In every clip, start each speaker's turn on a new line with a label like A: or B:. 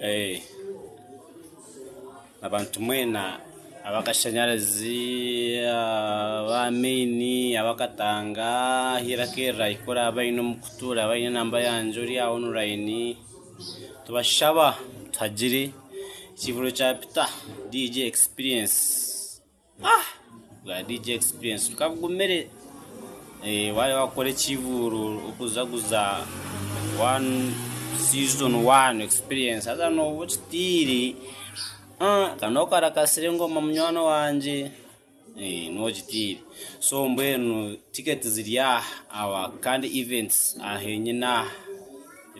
A: eh abantu mwena abakashanyarazi abamini abakatanga hirakera ikora abaino mukutura abaino namba yanjuri ya online tubashaba tajiri kivuro cha pita DJ experience bwa DJ experience tukavugumere wale wakore kivuro ukuzaguza one season 1 experience I don't know what tiri kanokara kasirengo mamnywano wanje no jitiri so mbwenu ticket ziriya awa kandi events ahenyina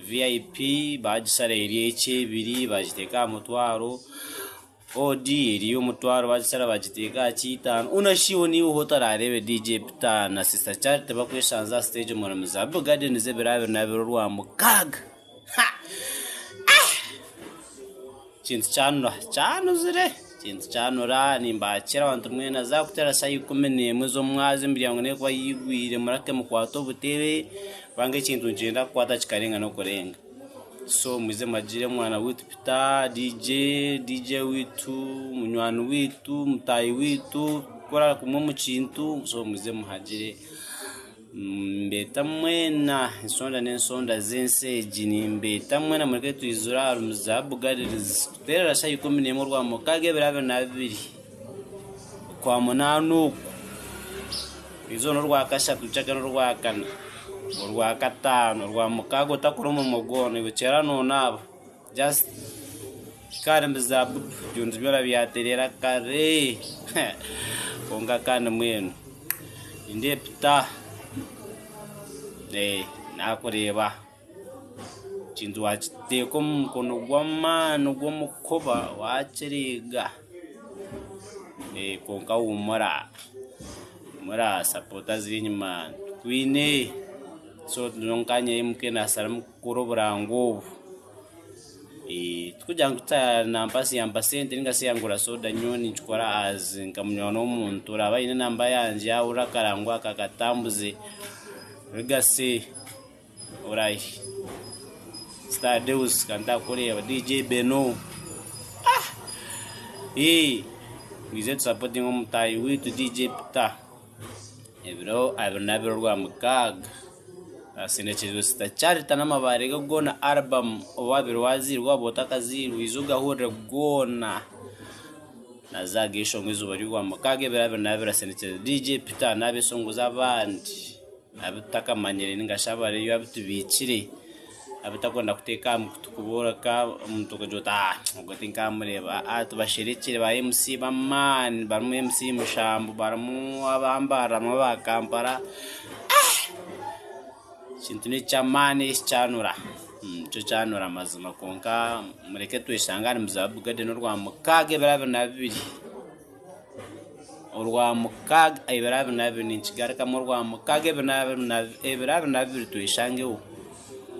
A: VIP bajisare iri ekebiri bajiteka mutwaro OD iri umutwaro bajisara bajiteka kitano unashiwo ni uhotararebe DJ Pita na Sister Charity bakweshanza stage mu Muzabu Garden zeberabe nabero rwa mukaga Chintu chanura nimbakira abantu mwena za kutera sayi kumene mwezo mwazi mbiryango ne kwa yigwire murake mukwato butebe bange chintu njenda kwata chikarenga no kurenga so mwize majire mwana witu Pita DJ witu munywano witu mutayi witu kora kumwe mu chintu so mwize muhajire mbeta mwena nsonda zense jini mbeta mwena mureke tuyizura Muzabu Garden tera sayi kumene mu rwa mukage birabe nabiri kwa munanu izo no rwa kashatu cyaka no rwa kana urwa katano rwa mukago takurumo mugono ibicera nonabo just kare Muzabu byunzi byora byaterera kare konga kana mwenu inde Pita nakureba chintu wachiteko mukono gw'amano gw'umukoba wachiriga konka umura supporters y'inyuma twine so tunonkanye mukena salamu kuroburango tukujya na mpasi ya mpasente ngase yangura soda nyoni chikora az nkamnyono umuntu rabaine namba yanje yaura karangwa kakatambuze Regasi orai Star Deus kanta kureba DJ Beno wize supporting umutayi witu DJ Pita ebro abanabe rwa mukaga asinekejwe Sister Charity n'amabare gona album obabiri wazirwa botakaziru izuga hore gona nazagisho ngwizuba rwa mukaga berabe nabe asinekejwe DJ Pita nabe songuza abandi abutaka manyere ningashabare yo abutubikire abutakonda kuteka mutukubora ka mutukojota ugotinka mureba atubashirekire ba MC bamani barmu MC mushambu barmu abambara mabakampara chintune chamane chanura cyo chanura mazima konka mureke tuyishangane Muzabu Garden rwa mukage berabe nabiri urwa mukaga iberabe nabiri ninchigarika mu rwa mukage iberabe nabiri tuyishangeho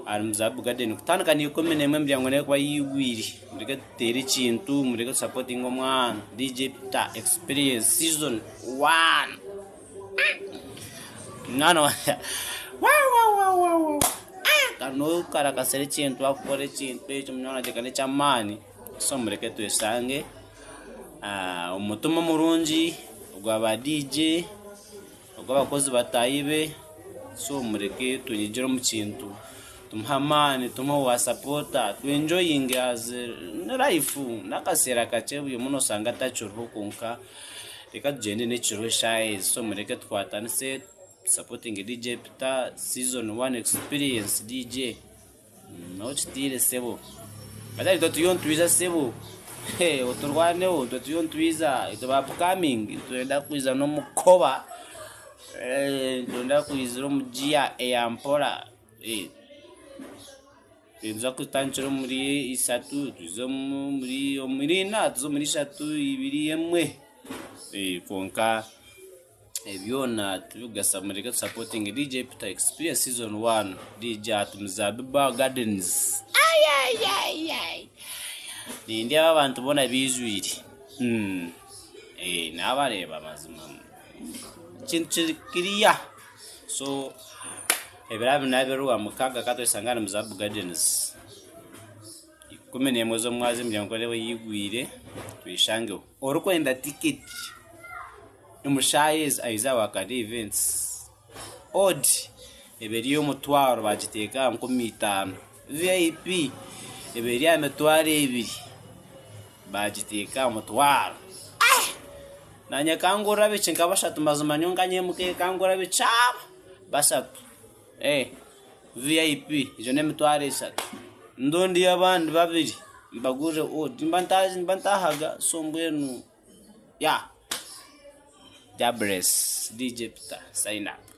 A: ari Muzabu Garden kutandukanye komene mwembyango ne kwa yigwiri mureke tere chintu mureke supporting omwana DJ Pita experience season 1 nano wow kano karakasere chintu akore chintu echo mnyona dekane chamani so mureke tuyisange umutumo murunji ugwa DJ ugwa bakozi batayibe so mureke tunyigiro mu kintu tumhamane tumuwa supporta tu enjoying as life nakasera kache uyu muno sanga tachuru kunka reka jende ne churu shaye so mureke twatanise supporting DJ Pita season 1 experience DJ no chitire sebo badali to tuyontuiza sebo oturwane tuyontuiza ito upcoming tuenda kuiza no mukoba tuenda kuizira mujia eyampora Enza kutanchiro muri isatu tuzo muri omirina tuzo muri isatu ibiri yemwe konka ebyona tubigasa mureke supporting DJ Pita experience season 1 DJ at Muzabu Gardens Nindi abantu bona bizwiri nabareba mazima chintu kiriya so eberabe naberuwa mukaga kato isangana Muzabu Gardens kumene mwezo mwazi mlyango lewe yigwire twishangeho orukwenda ticket umushayes aiza wakari events odd eberiyo mutwaro bagiteka 15 VIP eberiya metwaro 2 bagiteka mutwaro nanya kangura bichinga bashatu mazuma nyonganye muke kangura bichaba basatu VIP ijo ne metwaro 3 ndondi y'abandi babiri mbagure mbantahaga sombwenu ya Jabres DJ Peter sign up.